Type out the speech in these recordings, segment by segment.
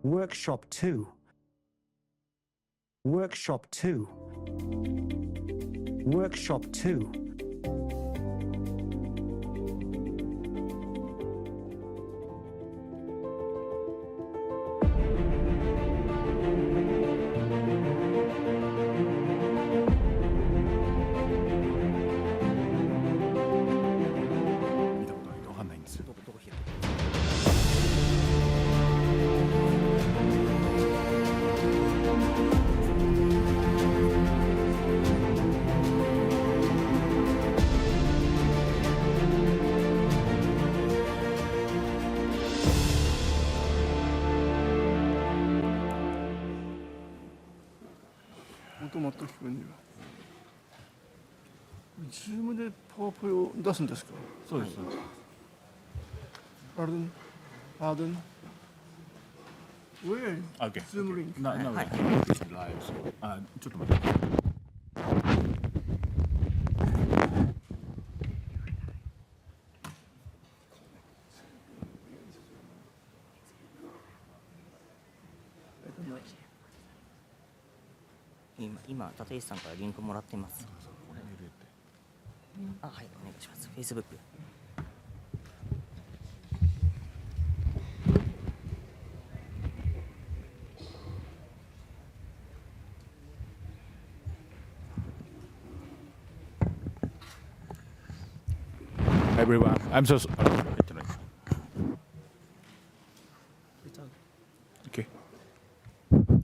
Workshop 2. Workshop 2. Workshop 2.音全く聞こえないわ。ズームでパワポを出すんですか。そうです。Pardon? Pardon? Where? Okay. Zoom link. Now we Hi. can do it live. So, ちょっと待って。今立石さんからリンクもらってます。あ、はい、お願いします。Facebook。Everyone, I'm so sorry. Okay.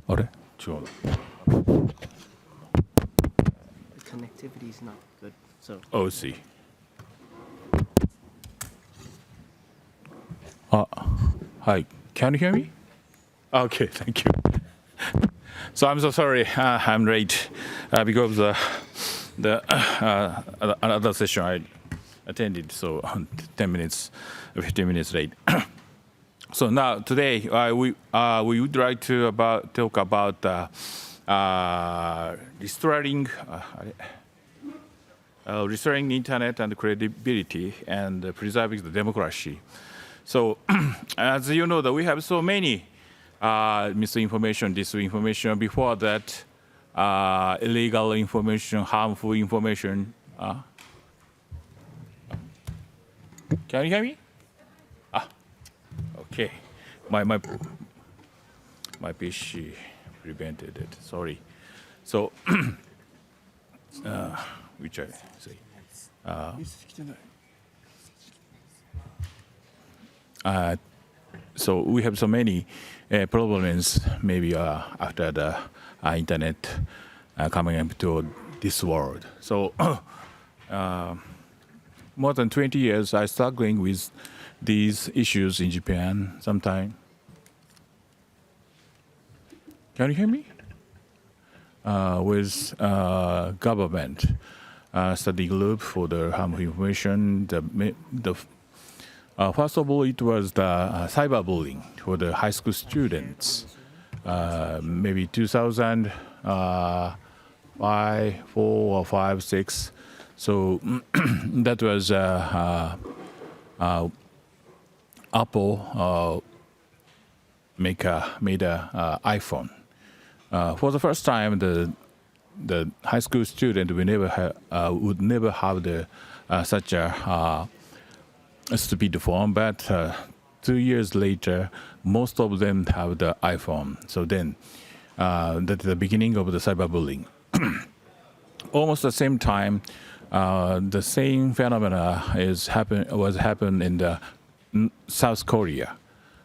あれ？違う。Connectivity is not good. So. Oh, see. Hi. Can you hear me? Okay, thank you. So I'm so sorry. I'm late because the another session I attended, so 10 minutes, 15 minutes late. So now today we would like to talk about restoring internet and credibility and preserving the democracy. So as you know, that we have so many misinformation, disinformation. Before that, illegal information, harmful information. Can you hear me? Okay. My PC prevented it. Sorry. So, which I say. 来てない。 So we have so many problems maybe after the internet coming into this world. So more than 20 years I struggling with these issues in Japan sometime. Can you hear me? With government study group for the harmful information. First of all, it was the cyberbullying for the high school students. Maybe 2005, 4 or 5, 6. So that was Apple made a iPhone. For the first time, the high school student would never have the such a stupid phone, but 2 years later, most of them have the iPhone. So then, that's the beginning of the cyberbullying. Almost the same time, the same phenomena was happened in the South Korea.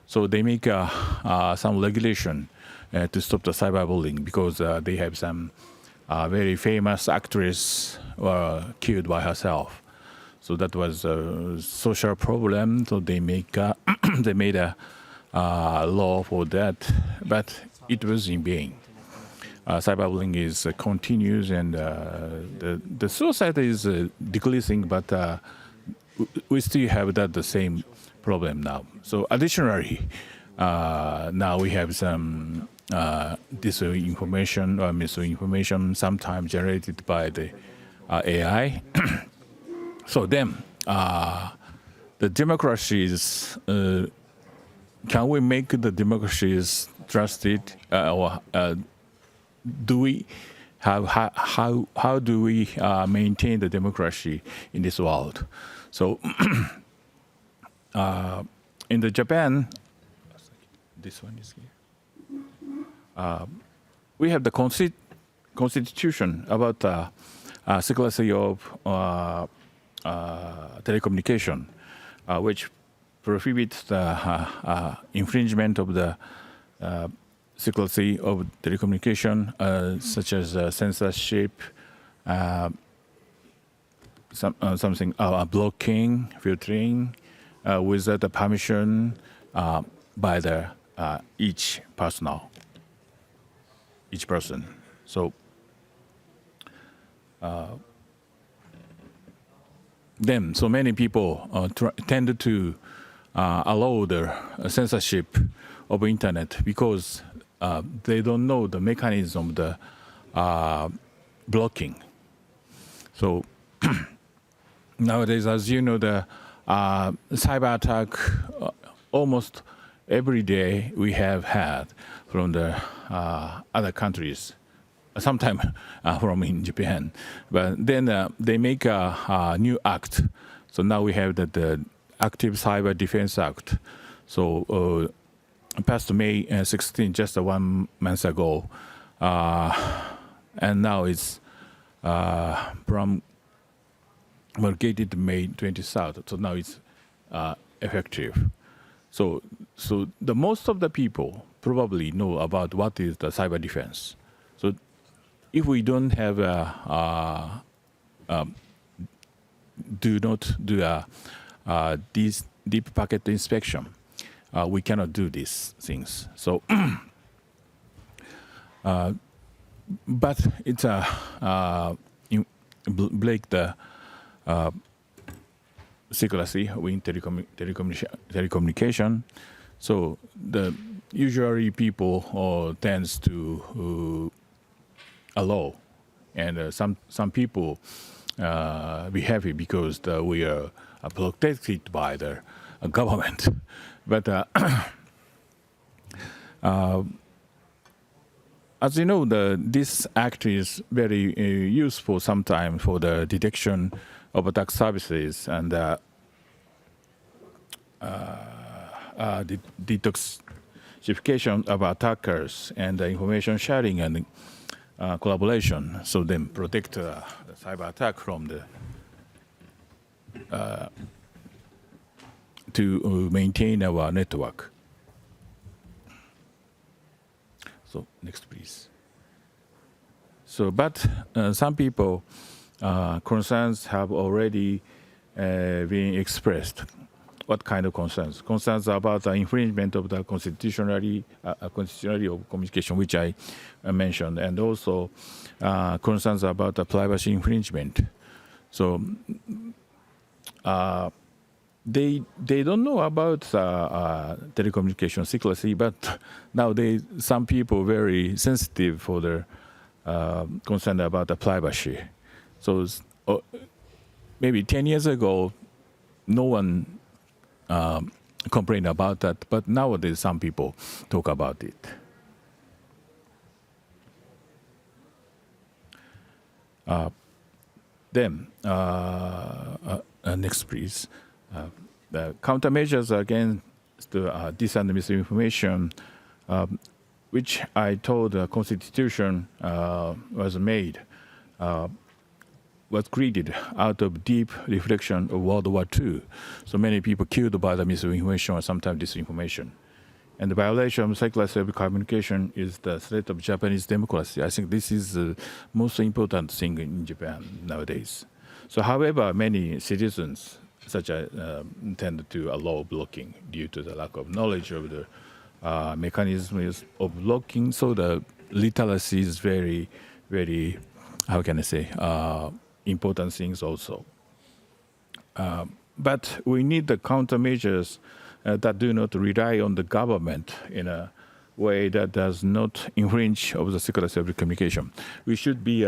So they make some regulation to stop the cyberbullying because they have some very famous actress killed by herself. So that was a social problem. So they made a law for that, but it was in vain. Cyberbullying is continues, and the suicide is decreasing, but we still have the same problem now. So additionally, now we have some disinformation or misinformation, sometimes generated by the AI. So then, the democracies, can we make the democracies trusted, or do we have how do we maintain the democracy in this world? So in the Japan, this one is here. We have the constitution about secrecy of telecommunication, which prohibits the infringement of the secrecy of telecommunication, such as censorship, something blocking, filtering, without the permission by the each person. So then, so many people tend to allow the censorship of internet because they don't know the mechanism of the blocking. So nowadays, as you know, the cyber attack almost every day we have had from the other countries, sometimes from in Japan. But then they make a new act. So now we have the Active Cyber Defense Act. So passed May 16, just 1 month ago. And now it's promulgated May 23rd. So now it's effective. So the most of the people probably know about what is the cyber defense. So if we don't have do not do this deep packet inspection, we cannot do these things. So, but it's break the secrecy in telecommunication. So the usually people tends to allow, and some people be happy because we are protected by the government. But as you know, this act is very useful sometimes for the detection of attack services and detoxification of attackers and information sharing and collaboration. So then protect the cyber attack from the to maintain our network. So next, please. So, but some people concerns have already been expressed. What kind of concerns? Concerns about the infringement of the constitutionality of communication, which I mentioned, and also concerns about the privacy infringement. So they don't know about telecommunication secrecy, but nowadays some people very sensitive for their concern about the privacy. So maybe 10 years ago, no one complained about that, but nowadays some people talk about it. Then next, please. The countermeasures against dis and misinformation, which I told the Constitution was made, was created out of deep reflection of World War II. So many people killed by the misinformation or sometimes disinformation. And the violation of secrecy of communication is the threat of Japanese democracy. I think this is the most important thing in Japan nowadays. So however, many citizens such as tend to allow blocking due to the lack of knowledge of the mechanisms of blocking. So the literacy is very, very, how can I say, important things also. But we need the countermeasures that do not rely on the government in a way that does not infringe of the secrecy of the communication. We should be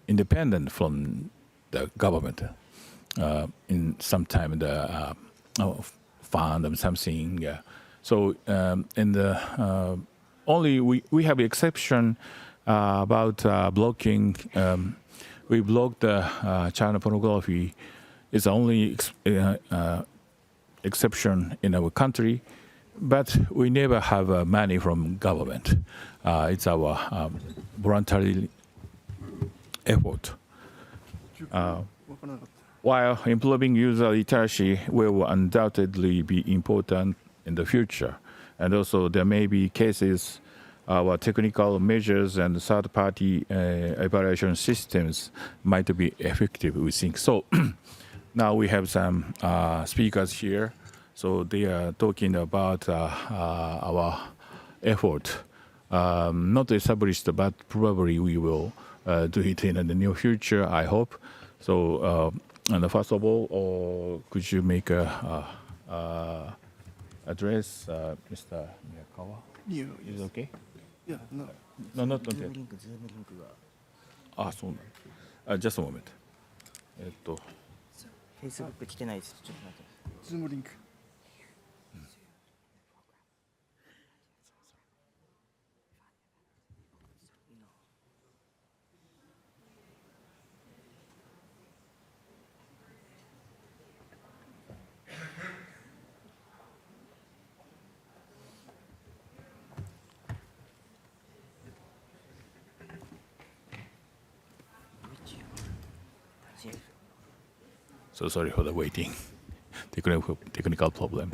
independent from the government. In some time, the fund or something, So in the only we have exception about blocking. We block the child pornography. It's the only exception in our country, but we never have money from government. It's our voluntary effort. わからなかった While improving user literacy will undoubtedly be important in the future, and also there may be cases where technical measures and third-party evaluation systems might be effective, we think. So now we have some speakers here. So they are talking about our effort, not established, but probably we will do it in the near future, I hope. So, and first of all, could you make a address, Mr. Miyakawa? いや Is it okay? いやな No, not ズー okay. ムリンク、ズームリンクが、あ、そうなんだ。Just a moment. Facebook 来てないです。ちょっと待って。ズームリンク So sorry for the waiting. Technical problem.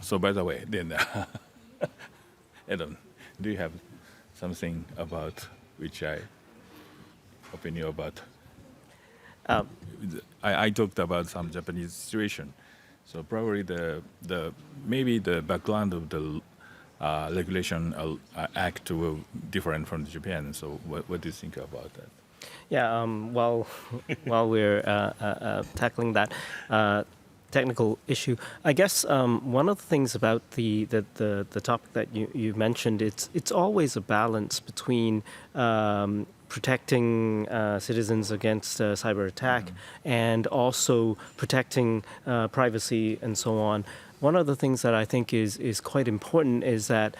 So by the way, then Adam, do you have something about which I opinion about? I talked about some Japanese situation, so probably the maybe the background of the regulation act will different from Japan. So what do you think about that? Yeah, while we're tackling that technical issue, I guess one of the things about the topic that you mentioned, it's always a balance between protecting citizens against cyber attack and also protecting privacy and so on. One of the things that I think is quite important is that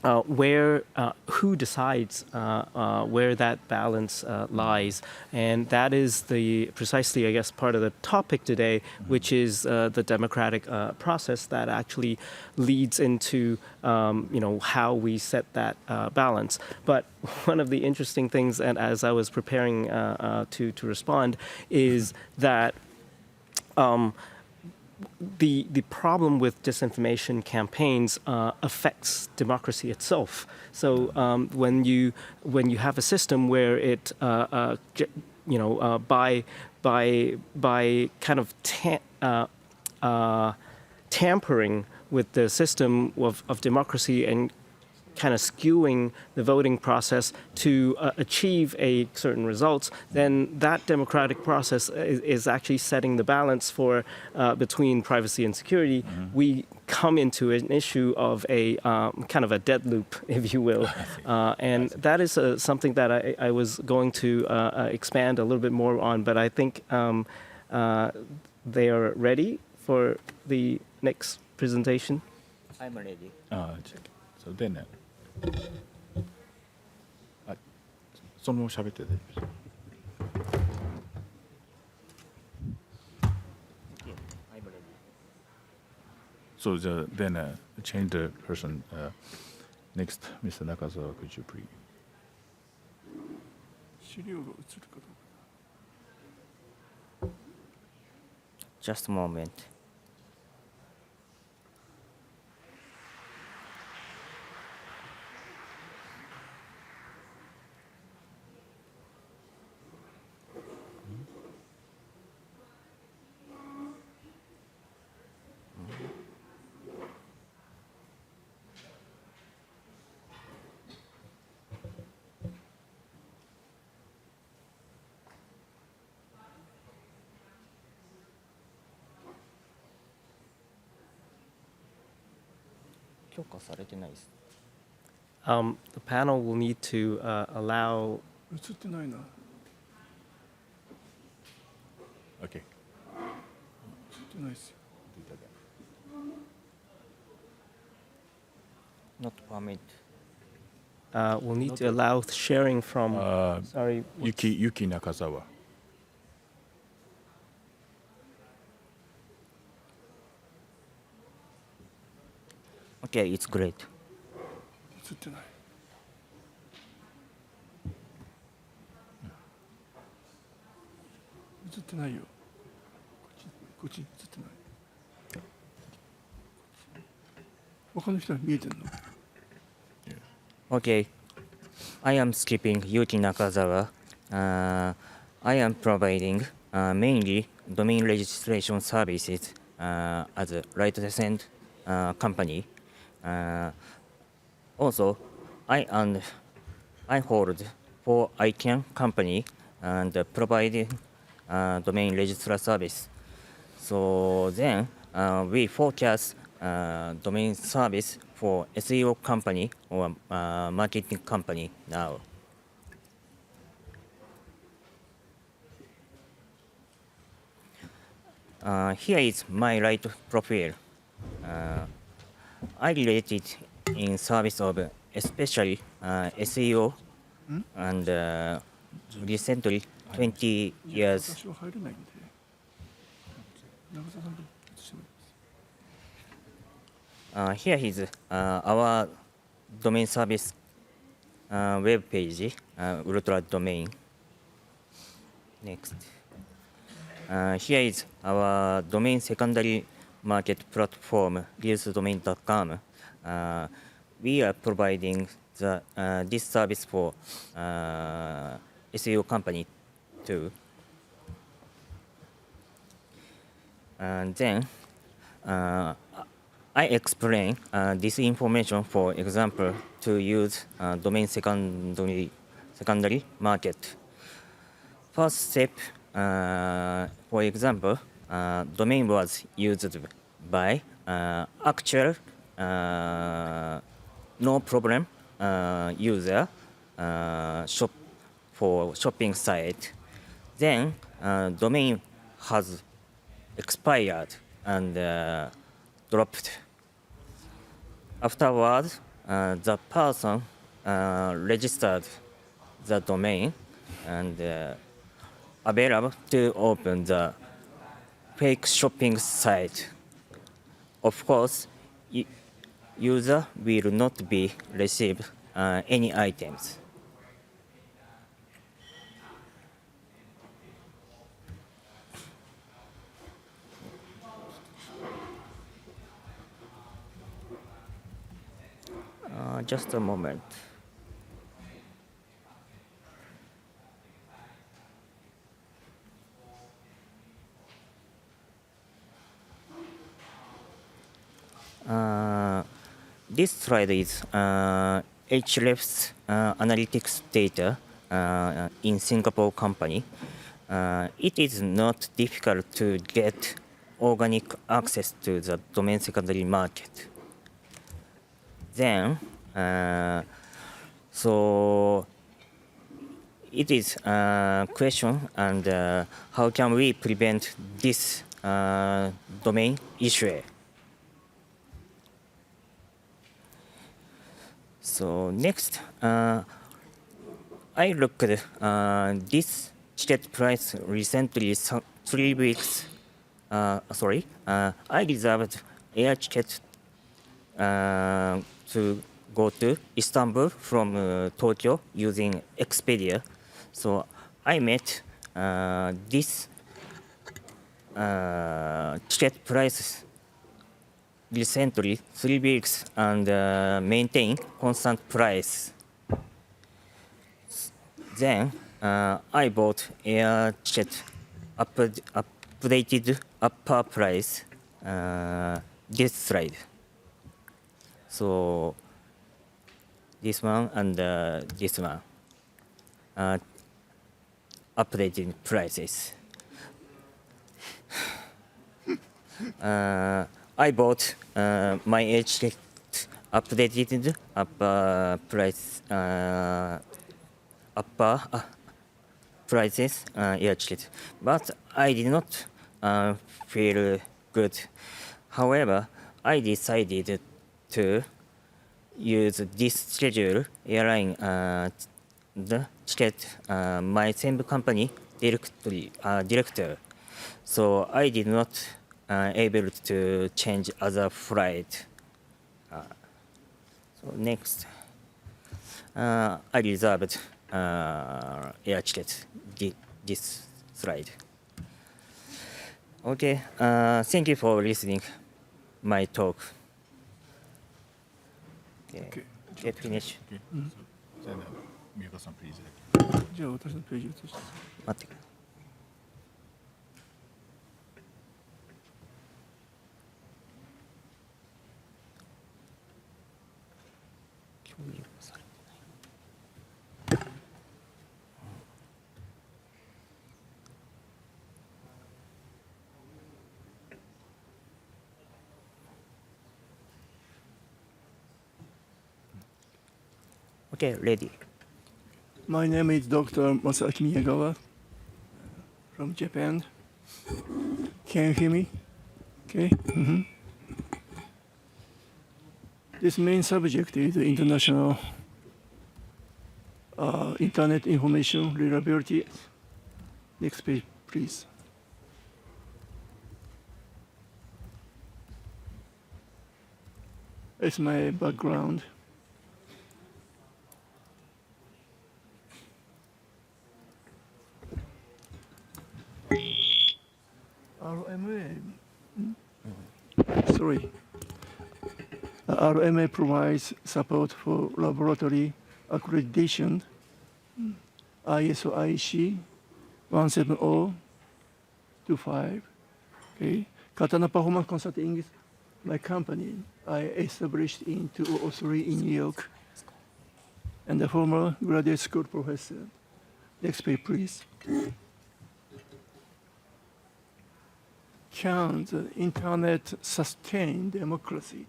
who decides where that balance lies, and that is precisely, I guess, part of the topic today, which is the democratic process that actually leads into how we set that balance. But one of the interesting things, and as I was preparing to respond, is that the problem with disinformation campaigns affects democracy itself. So when you have a system where it by kind of tampering with the system of democracy and kind of skewing the voting process to achieve a certain results, then that democratic process is actually setting the balance for between privacy and security. We come into an issue of a kind of a dead loop, if you will, and that is something that I was going to expand a little bit more on, but I think they are ready for the next presentation. I'm ready. So then, そのまま喋って大丈夫です。Yeah, I'm ready. So then change the person. Next, Mr. Nakazawa, could you please? 資料が映るかどうか Just a moment. 許可されてないです。The panel will need to allow 映ってないな。 Okay. 映ってないですよ。 Not permit. we'll need to allow sharing from. Sorry. Yuki Nakazawa. Okay, it's great. 映ってない。映ってないよ。こっち映ってない。他の人は見えてんの？ Okay. I am skipping Yuki Nakazawa. I am providing mainly domain registration services as a right descent company. Also, I hold for ICANN company and providing domain registrar service. So then we forecast domain service for SEO company or marketing company now. Here is my right profile. I related in service of especially SEO and recently 20 years. 私は入れないんで。長澤さんと映してもらいます。 Here is our domain service web page, Ultra Domain. Next. Here is our domain secondary market platform, reelsdomain.com. We are providing this service for SEO company too. And then I explain this information, for example, to use domain secondary market. First step, for example, domain was used by actual no problem user shop for shopping site. Then domain has expired and dropped. Afterwards, the person registered the domain and available to open the fake shopping site. Of course, user will not be receive any items. Just a moment. This slide is Hrefs analytics data in Singapore company. It is not difficult to get organic access to the domain secondary market. Then, so it is a question, and how can we prevent this domain issue? So next, I looked this ticket price recently 3 weeks. I reserved air ticket to go to Istanbul from Tokyo using Expedia. So I met this ticket price recently 3 weeks and maintain constant price. Then I bought air ticket updated upper price. This slide. So this one and this one updated prices. I bought my air ticket updated upper prices air ticket, but I did not feel good. However, I decided to use this schedule airline the ticket my same company director. So I did not able to change other flight. So next, I reserved air ticket. This slide. Okay. Thank you for listening my talk. Okay. Get finish. 宮川さん、please. じゃあ私のページ移して。待ってくれ。共有されてない。Okay, ready. My name is Dr. Masaaki Miyagawa from Japan. Can you hear me? Okay. This main subject is international internet information reliability. Next page, please. It's my background. RMA provides support for laboratory accreditation, ISO IC 17025. Okay. Katana Performance Consulting is my company. I established in 2003 in New York, and a former graduate school professor. Next page, please. Can the internet sustain democracy?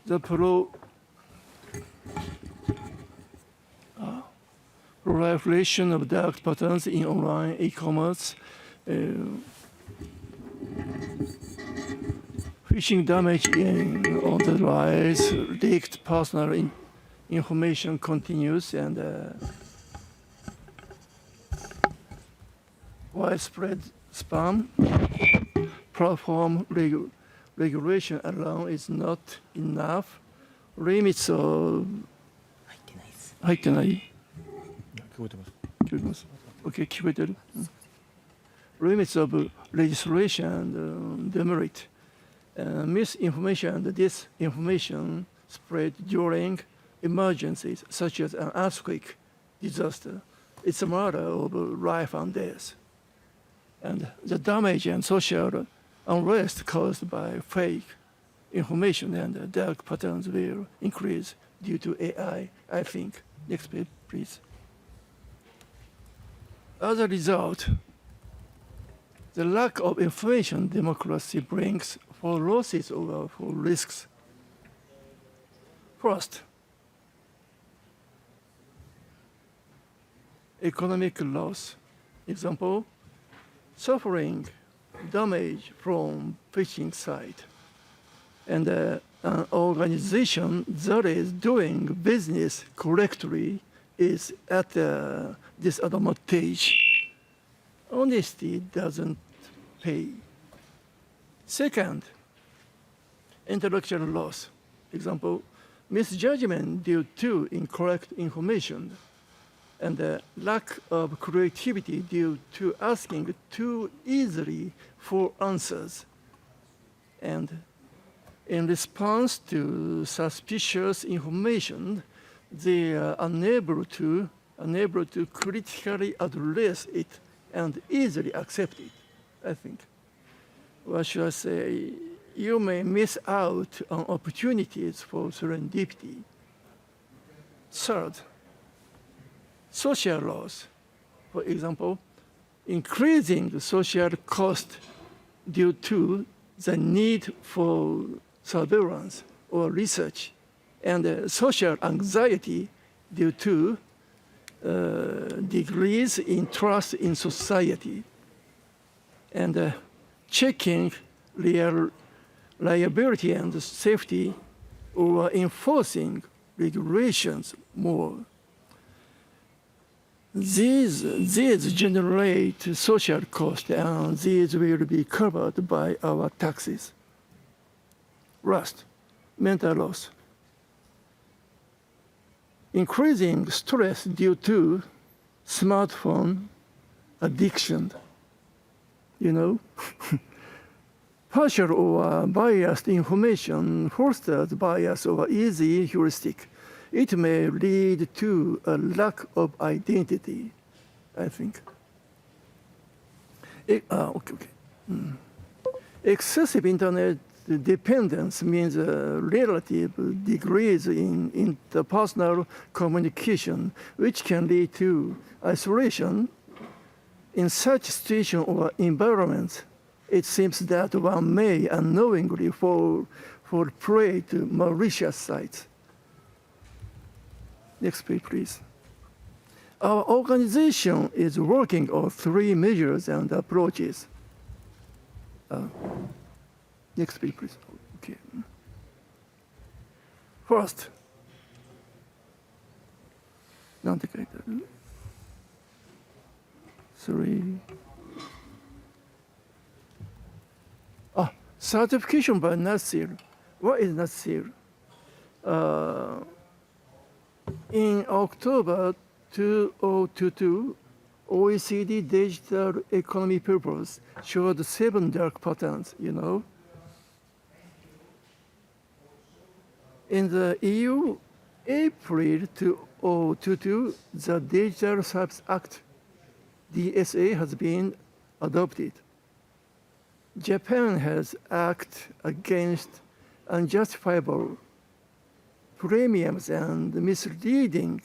The proliferation of dark patterns in online e-commerce, phishing damage on the rise, leaked personal information continues, and widespread spam. Platform regulation alone is not enough. Limits of 入ってない。聞こえてます。聞こえてます。OK、聞こえてる。Limits of legislation and demerit. Misinformation and disinformation spread during emergencies such as an earthquake disaster. It's a matter of life and death. And the damage and social unrest caused by fake information and dark patterns will increase due to AI, I think. Next page, please. As a result, the lack of information democracy brings four losses or four risks. First, economic loss. Example, suffering damage from phishing site. And an organization that is doing business correctly is at a disadvantage. Honesty doesn't pay. Second, intellectual loss. Example, misjudgment due to incorrect information, and the lack of creativity due to asking too easily for answers. And in response to suspicious information, they are unable to critically address it and easily accept it, I think. What should I say? You may miss out on opportunities for serendipity. Third, social loss. For example, increasing the social cost due to the need for surveillance or research, and social anxiety due to decrease in trust in society, and checking liability and safety or enforcing regulations more. These generate social cost, and these will be covered by our taxes. Last, mental loss. Increasing stress due to smartphone addiction. You know, partial or biased information fosters bias or easy heuristic. It may lead to a lack of identity, I think. Excessive internet dependence means relative degrees in interpersonal communication, which can lead to isolation. In such situation or environments, it seems that one may unknowingly fall prey to malicious sites. Next page, please. Our organization is working on 3 measures and approaches. Next page, please. Okay. First, なんて書いてある? 3. Certification by NACIL. What is NACIL? In October 2022, OECD Digital Economy Papers showed 7 dark patterns, you know. In the EU, April 2022, the Digital Services Act, DSA, has been adopted. Japan has acted against unjustifiable premiums and misleading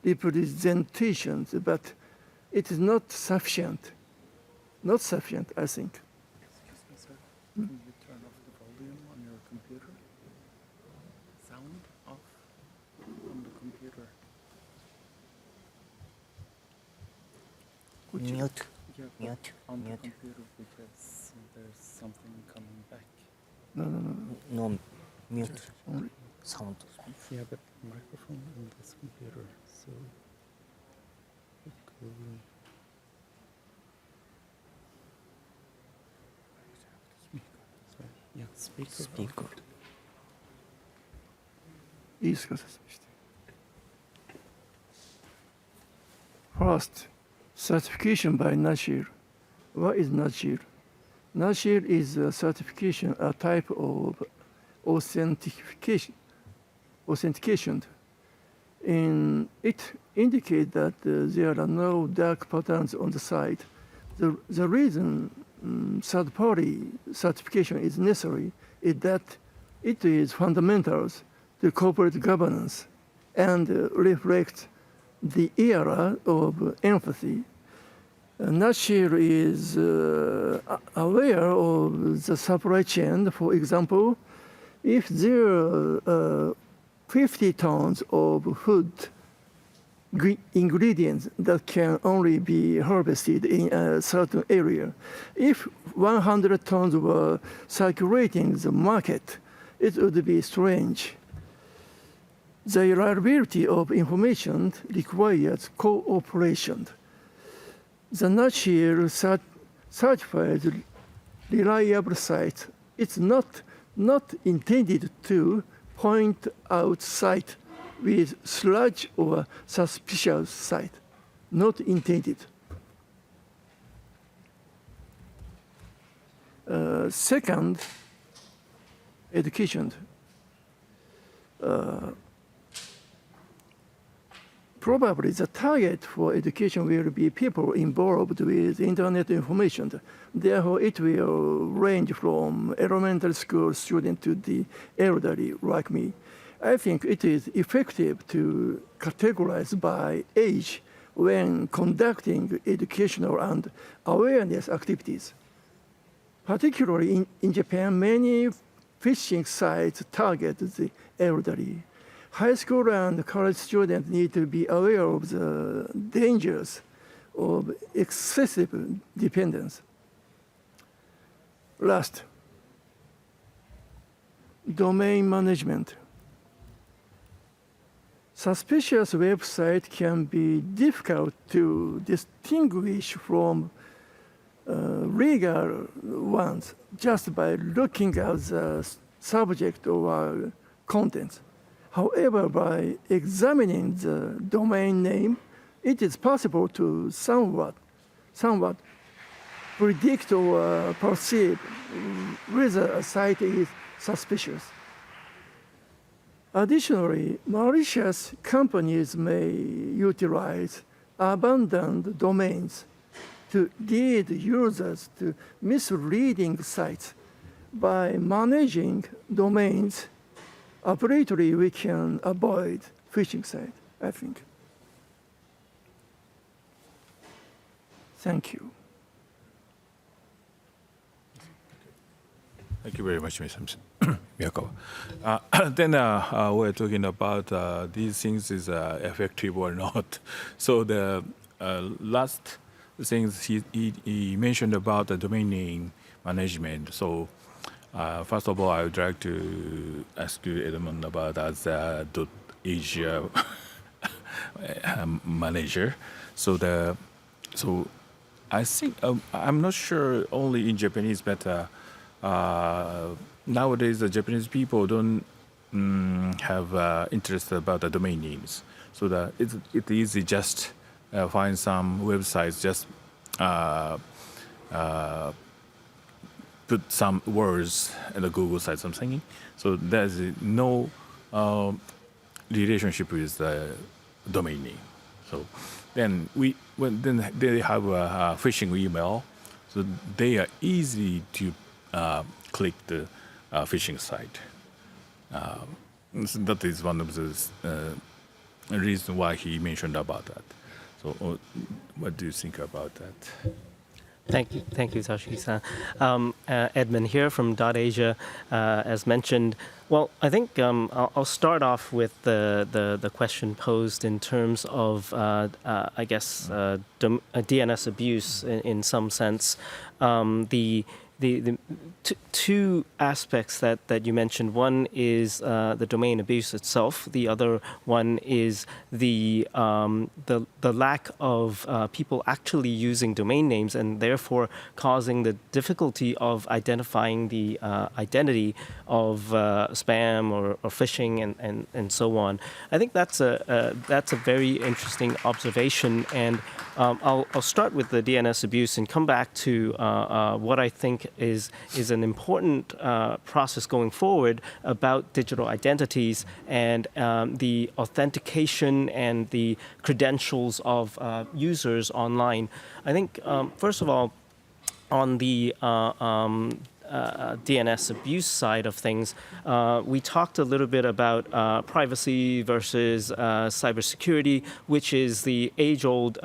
representations, but it is not sufficient. Not sufficient, I think. Excuse me, sir. Can you turn off the volume on your computer? Sound off on the computer. Mute. Yeah, Mute. on the Mute. computer because there's something coming back. No, mute. Only. Sound. Yeah, but microphone on this computer, so it could Sorry. Yeah, speaker. Speaker. いいですか、説明して。First, certification by NACIL. What is NACIL? NACIL is a certification, a type of authentication. It indicates that there are no dark patterns on the site. The reason third-party certification is necessary is that it is fundamental to corporate governance and reflects the era of empathy. NACIL is aware of the supply chain. For example, if there are 50 tons of food ingredients that can only be harvested in a certain area, if 100 tons were circulating the market, it would be strange. The reliability of information requires cooperation. The NACIL certified reliable site. It's not intended to point out site with sludge or suspicious site. Not intended. Second, education. Probably the target for education will be people involved with internet information. Therefore, it will range from elementary school students to the elderly like me. I think it is effective to categorize by age when conducting educational and awareness activities. Particularly in Japan, many phishing sites target the elderly. High school and college students need to be aware of the dangers of excessive dependence. Last, domain management. Suspicious website can be difficult to distinguish from legal ones just by looking at the subject or contents. However, by examining the domain name, it is possible to somewhat predict or perceive whether a site is suspicious. Additionally, malicious companies may utilize abandoned domains to lead users to misleading sites. By managing domains appropriately, we can avoid phishing sites, I think. Thank you. Thank you very much, Mr. Miyakawa. Then we're talking about these things is effective or not. So the last things he mentioned about the domain name management. So first of all, I would like to ask you, Edmund, about as a .asia manager. So I think I'm not sure only in Japanese, but nowadays the Japanese people don't have interest about the domain names. So that it's easy just find some websites, just put some words in the Google site, something. So there's no relationship with the domain name. So then when they have a phishing email, so they are easy to click the phishing site. So that is one of the reasons why he mentioned about that. So what do you think about that? Thank you, Tashi-san. Edmund here from .asia, as mentioned. Well, I think I'll start off with the question posed in terms of, I guess, DNS abuse in some sense. The two aspects that you mentioned. One is the domain abuse itself. The other one is the lack of people actually using domain names and therefore causing the difficulty of identifying the identity of spam or phishing and so on. I think that's a very interesting observation, and I'll start with the DNS abuse and come back to what I think is an important process going forward about digital identities and the authentication and the credentials of users online. I think, first of all, on the DNS abuse side of things, we talked a little bit about privacy versus cybersecurity, which is the age-old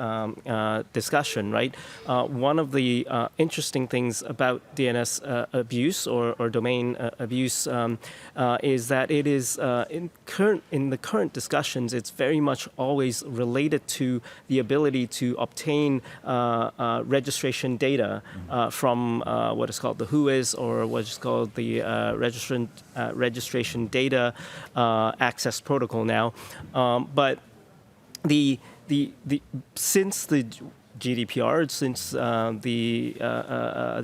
discussion, right? One of the interesting things about DNS abuse or domain abuse is that it is in the current discussions, it's very much always related to the ability to obtain registration data from what is called the WHOIS, or what's called the registration data access protocol now. But since the GDPR, since the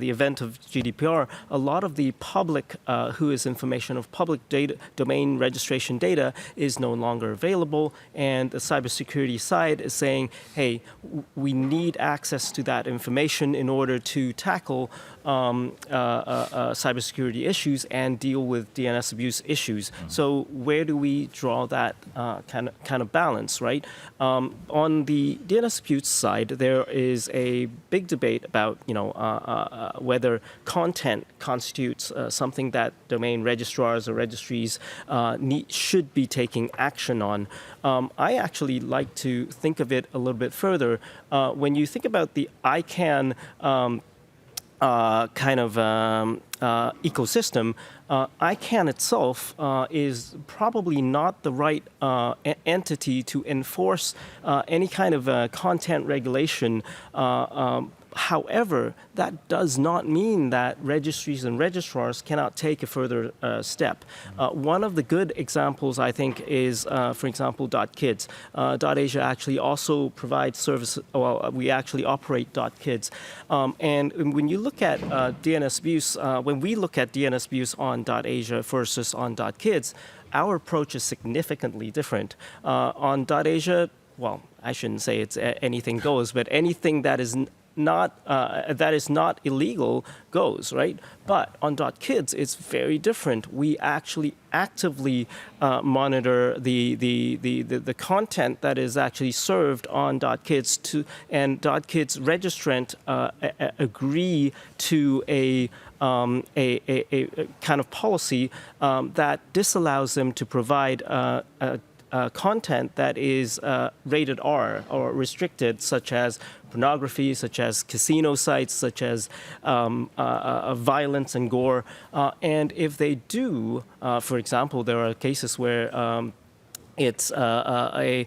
event of GDPR, a lot of the public WHOIS information of public data, domain registration data is no longer available, and the cybersecurity side is saying, hey, we need access to that information in order to tackle cybersecurity issues and deal with DNS abuse issues. So where do we draw that kind of balance, right? On the DNS abuse side, there is a big debate about whether content constitutes something that domain registrars or registries should be taking action on. I actually like to think of it a little bit further. When you think about the ICANN ecosystem, ICANN itself is probably not the right entity to enforce any kind of content regulation. However, that does not mean that registries and registrars cannot take a further step. One of the good examples, I think, is, for example, .kids. .asia actually also provides service. Well, we actually operate .kids. And when you look at DNS abuse, when we look at DNS abuse on .asia versus on .kids, our approach is significantly different. On .asia, well, I shouldn't say it's anything goes, but anything that is not illegal goes, right? But on .kids, it's very different. We actually actively monitor the content that is actually served on .kids and .kids registrant agree to a kind of policy that disallows them to provide content that is rated R or restricted, such as pornography, such as casino sites, such as violence and gore. And if they do, for example, there are cases where it's a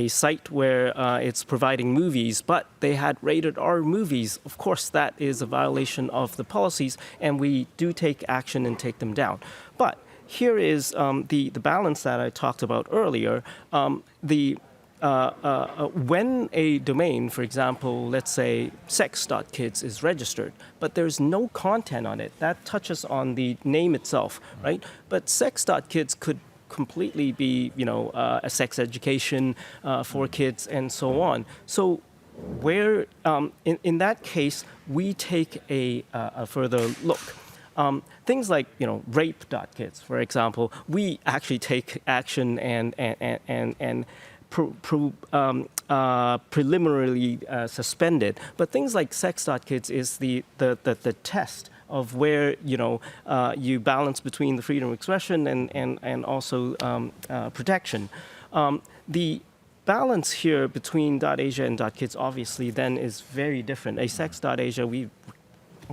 site where it's providing movies, but they had rated R movies. Of course, that is a violation of the policies, and we do take action and take them down. But here is the balance that I talked about earlier. When a domain, for example, let's say sex.kids is registered, but there's no content on it, that touches on the name itself, right? But sex.kids could completely be, a sex education for kids and so on. So where, in that case, we take a further look. Things like rape.kids, for example, we actually take action and preliminarily suspend it. But things like sex.kids is the test of where you balance between the freedom of expression and also protection. The balance here between .asia and .kids obviously then is very different. A sex.asia, we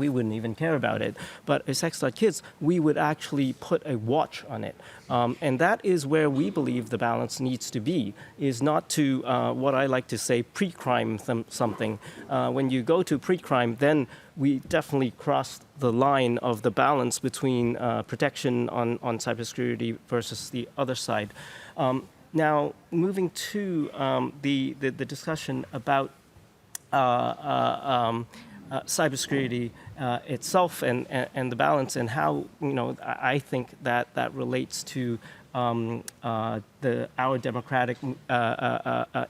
wouldn't even care about it. But a sex.kids, we would actually put a watch on it. And that is where we believe the balance needs to be, is not to, what I like to say, pre-crime something. When you go to pre-crime, then we definitely cross the line of the balance between protection on cybersecurity versus the other side. Now, moving to the discussion about cybersecurity itself and the balance and how I think that relates to our democratic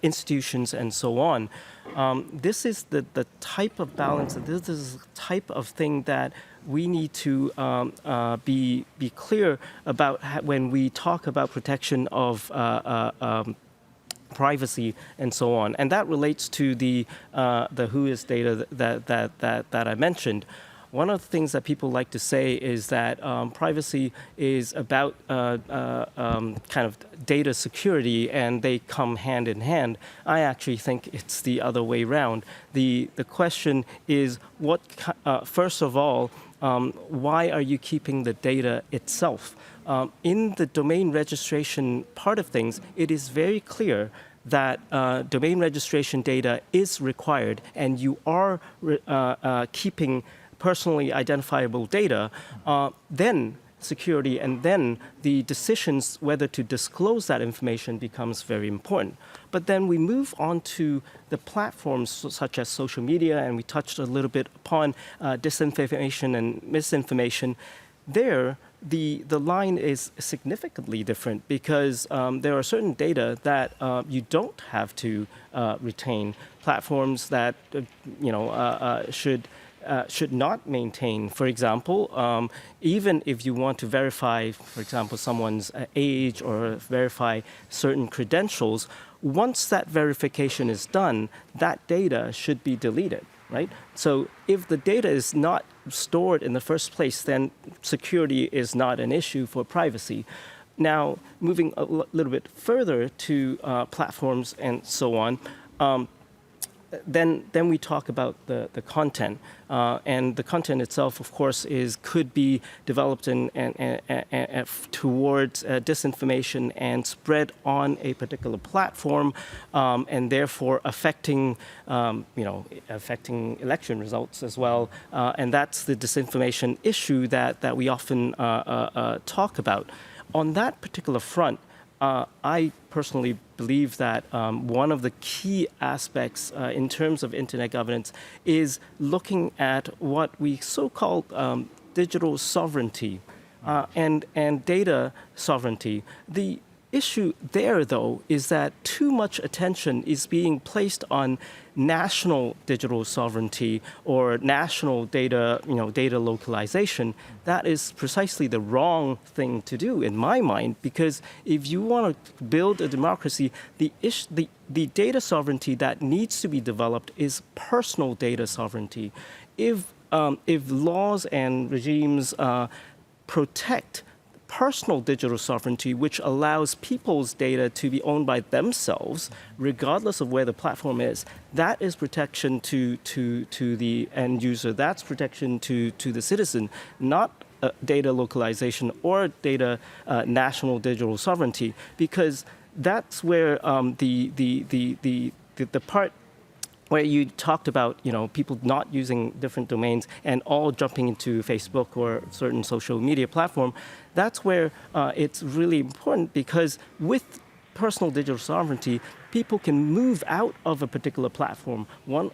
institutions and so on. This is the type of balance. This is the type of thing that we need to be clear about when we talk about protection of privacy and so on, and that relates to the WHOIS data that I mentioned. One of the things that people like to say is that privacy is about kind of data security, and they come hand in hand. I actually think it's the other way around. The question is, first of all, why are you keeping the data itself? In the domain registration part of things, it is very clear that domain registration data is required, and you are keeping personally identifiable data, then security and then the decisions whether to disclose that information becomes very important. But then we move on to the platforms such as social media, and we touched a little bit upon disinformation and misinformation. There, the line is significantly different because there are certain data that you don't have to retain. Platforms that should not maintain. For example, even if you want to verify, for example, someone's age or verify certain credentials, once that verification is done, that data should be deleted, right? So if the data is not stored in the first place, then security is not an issue for privacy. Now, moving a little bit further to platforms and so on, then we talk about the content, and the content itself, of course, could be developed towards disinformation and spread on a particular platform, and therefore affecting election results as well. And that's the disinformation issue that we often talk about. On that particular front, I personally believe that one of the key aspects in terms of internet governance is looking at what we so-called digital sovereignty and data sovereignty. The issue there, though, is that too much attention is being placed on national digital sovereignty or national data localization. That is precisely the wrong thing to do, in my mind, because if you want to build a democracy, the data sovereignty that needs to be developed is personal data sovereignty. If laws and regimes protect personal digital sovereignty, which allows people's data to be owned by themselves, regardless of where the platform is, that is protection to the end user. That's protection to the citizen, not data localization or data national digital sovereignty, because that's where the part where you talked about people not using different domains and all jumping into Facebook or certain social media platform. That's where it's really important, because with personal digital sovereignty, people can move out of a particular platform.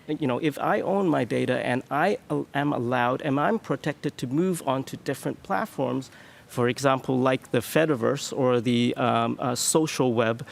If I own my data and I am allowed and I'm protected to move on to different platforms, for example, like the Fediverse or the social web,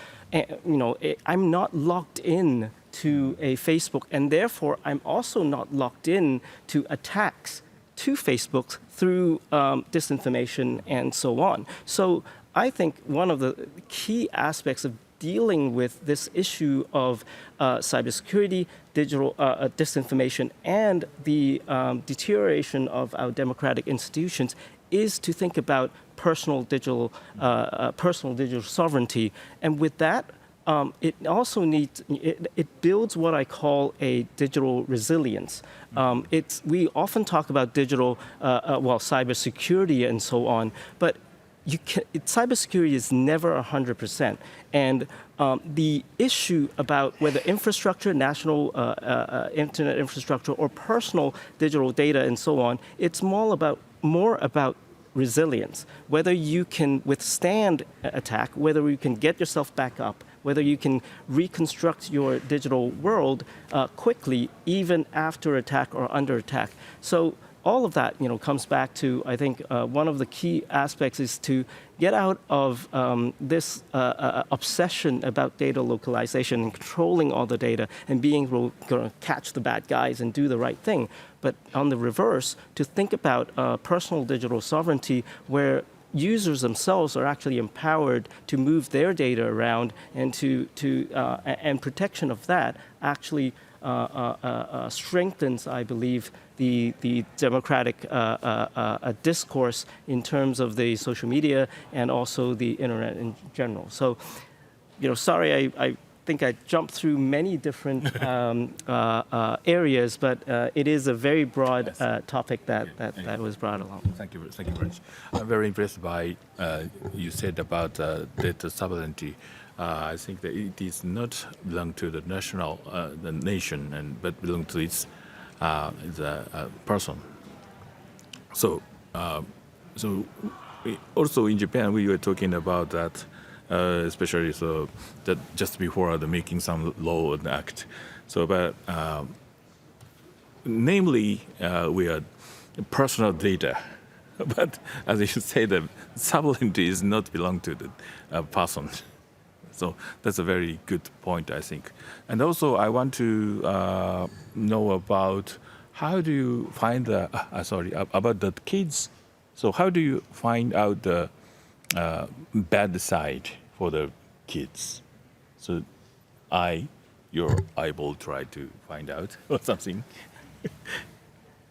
I'm not locked in to a Facebook, and therefore I'm also not locked in to attacks to Facebook through disinformation and so on. So I think one of the key aspects of dealing with this issue of cybersecurity, digital disinformation, and the deterioration of our democratic institutions is to think about personal digital sovereignty. And with that, it also it builds what I call a digital resilience. We often talk about digital, cybersecurity and so on, but cybersecurity is never 100%. And the issue about whether infrastructure, national internet infrastructure, or personal digital data and so on, it's more about resilience, whether you can withstand attack, whether you can get yourself back up, whether you can reconstruct your digital world quickly, even after attack or under attack. So all of that, comes back to, I think, one of the key aspects is to get out of this obsession about data localization and controlling all the data and being able to catch the bad guys and do the right thing. But on the reverse, to think about personal digital sovereignty, where users themselves are actually empowered to move their data around, and and protection of that actually strengthens, I believe, the democratic discourse in terms of the social media and also the internet in general. So, sorry, I think I jumped through many different areas, but it is a very broad topic that was brought along. Thank you very much. I'm very impressed by you said about data sovereignty. I think that it is not belong to the nation, but belong to its the person. So also in Japan, we were talking about that. Especially so that just before the making some law and act. So, but namely, we are personal data. But as you say, the sovereignty is not belong to the person. So that's a very good point, I think. And also, I want to know about how do you find about the kids. So how do you find out the bad side for the kids? So your eyeball try to find out or something.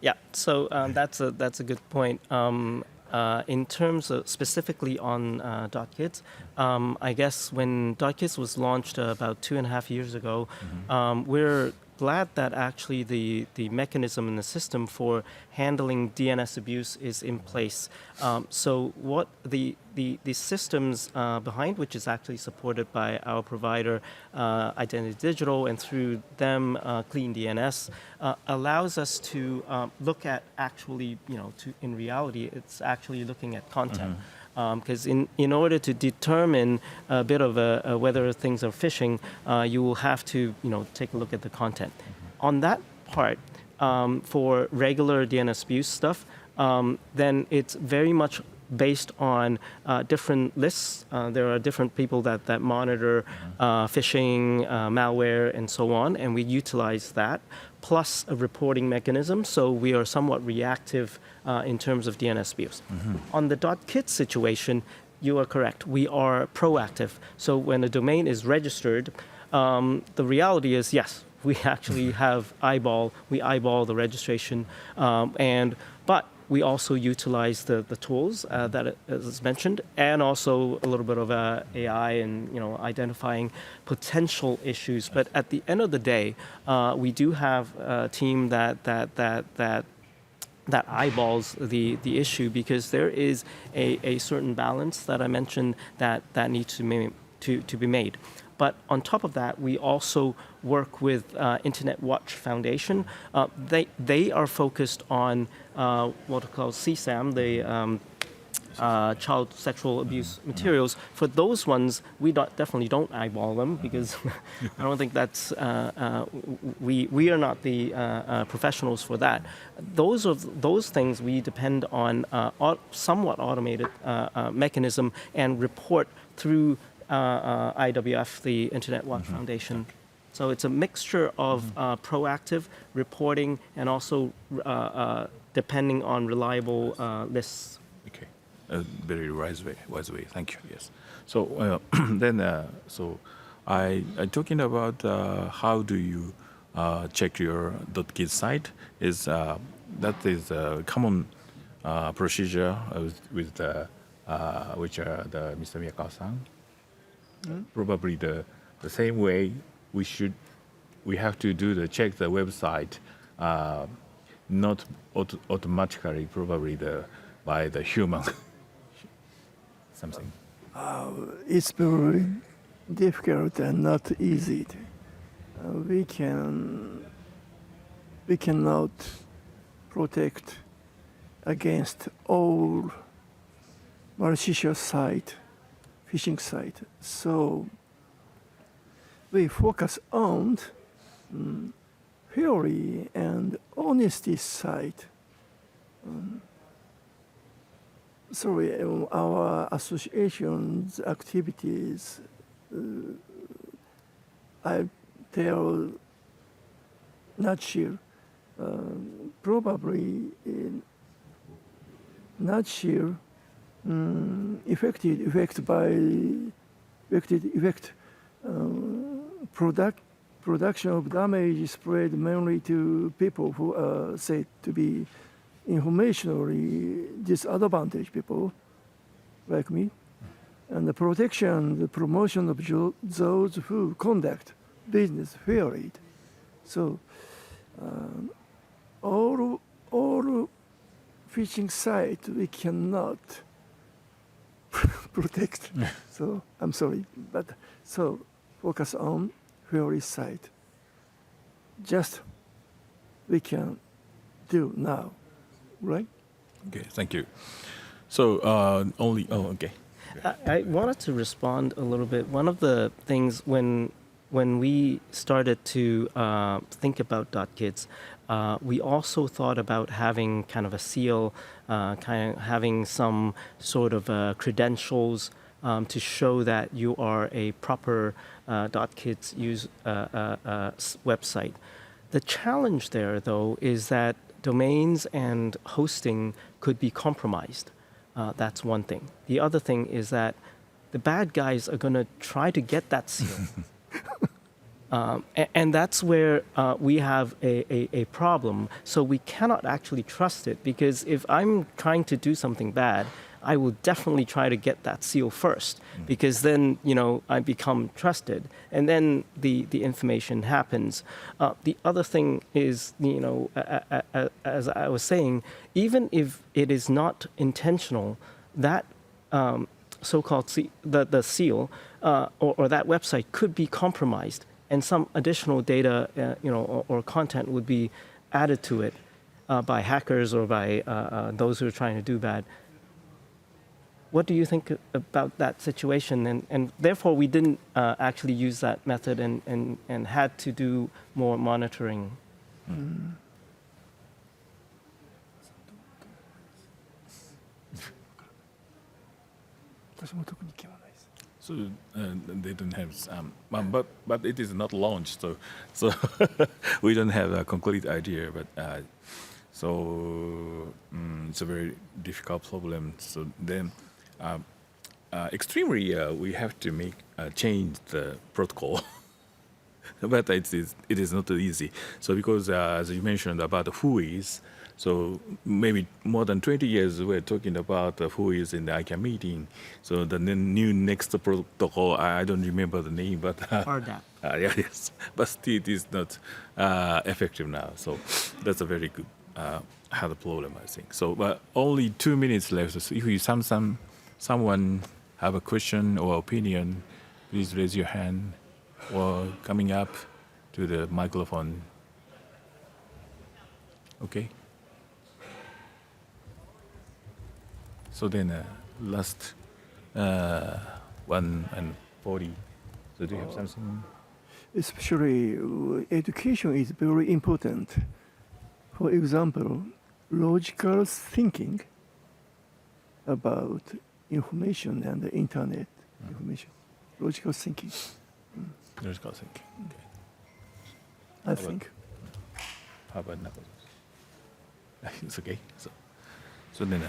Yeah, so that's a good point. In terms of specifically on .kids, I guess when .kids was launched about 2.5 years ago, we're glad that actually the mechanism and the system for handling DNS abuse is in place. So what the systems behind which is actually supported by our provider, Identity Digital, and through them, Clean DNS, allows us to look at actually, in reality, it's actually looking at content. Because in order to determine a bit of whether things are phishing, you will have to take a look at the content. On that part, for regular DNS abuse stuff, then it's very much based on different lists. There are different people that monitor phishing, malware, and so on, and we utilize that, plus a reporting mechanism, so we are somewhat reactive in terms of DNS abuse. On the .kit situation, you are correct. We are proactive. So when a domain is registered, the reality is, yes, we actually we eyeball the registration, but we also utilize the tools that is mentioned, and also a little bit of AI and identifying potential issues. But at the end of the day, we do have a team that eyeballs the issue, because there is a certain balance that I mentioned that needs to be made. But on top of that, we also work with Internet Watch Foundation. They are focused on what we call CSAM, the child sexual abuse materials. For those ones, we definitely don't eyeball them, because I don't think that's we are not the professionals for that. Those things we depend on somewhat automated mechanism and report through IWF, the Internet Watch Foundation. So it's a mixture of proactive reporting and also depending on reliable lists. Okay, very wise way. Thank you. Yes. So then, so I talking about how do you check your .kit site is that is a common procedure with which the Mr. Miyakawa-san. Probably the same way we have to do check the website, not automatically, probably by the human something. It's very difficult and not easy. We cannot protect against all malicious site, phishing site. So we focus on theory and honesty side. Our association's activities, I tell nutshell, probably nutshell production of damage spread mainly to people who are said to be informationally disadvantaged people like me, and the protection, the promotion of those who conduct business fairly. So all phishing sites we cannot protect. So I'm sorry, but so focus on theory site. Just we can do now, right? Okay, thank you. So okay. I wanted to respond a little bit. One of the things when we started to think about .kits, we also thought about having kind of a seal, kind of having some sort of credentials to show that you are a proper .kits website. The challenge there, though, is that domains and hosting could be compromised. That's one thing. The other thing is that the bad guys are going to try to get that seal. And that's where we have a problem. So we cannot actually trust it, because if I'm trying to do something bad, I will definitely try to get that seal first, because then, I become trusted, and then the information happens. The other thing is, as I was saying, even if it is not intentional, that so-called the seal or that website could be compromised, and some additional data, or content would be added to it by hackers or by those who are trying to do bad. What do you think about that situation? And therefore, we didn't actually use that method and had to do more monitoring. So they don't have but it is not launched, so we don't have a complete idea. But it's a very difficult problem. So then, extremely, we have to change the protocol. But it is not easy. So because as you mentioned about who is. So maybe more than 20 years we're talking about who is in the ICANN meeting. So the new next protocol, I don't remember the name, but RDAP. yes, but still it is not effective now. So that's a very good hard problem, I think. So but only 2 minutes left. So if you someone have a question or opinion, please raise your hand or coming up to the microphone. Okay. So then, last 1:40. So do you have something? Especially education is very important. For example, logical thinking about information and the internet information. Logical thinking, Logical thinking. Okay. I think. How about Nakoto? It's okay. So then,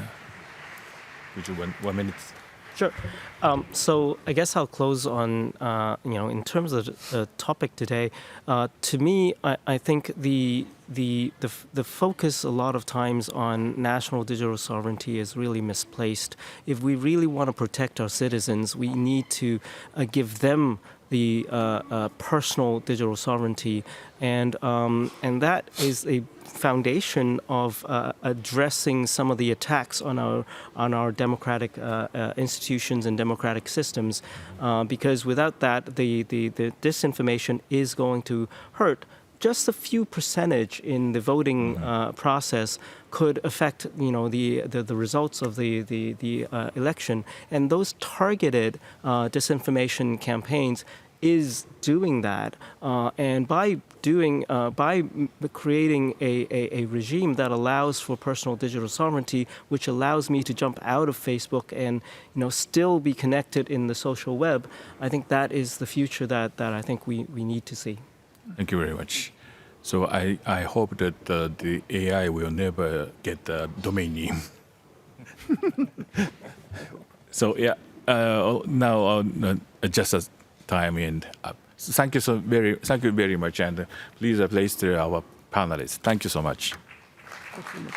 would you 1 minute? Sure. So I guess I'll close on, in terms of the topic today. To me, I think the focus a lot of times on national digital sovereignty is really misplaced. If we really want to protect our citizens, we need to give them the personal digital sovereignty, and that is a foundation of addressing some of the attacks on our democratic institutions and democratic systems, because without that, the disinformation is going to hurt. Just a few percentage in the voting process could affect, the results of the election, and those targeted disinformation campaigns is doing that, and by creating a regime that allows for personal digital sovereignty, which allows me to jump out of Facebook and still be connected in the social web, I think that is the future that I think we need to see. Thank you very much. So I hope that the AI will never get the domain name. So yeah, now just as time and thank you very much, and please place to our panelists. Thank you so much. Thank you.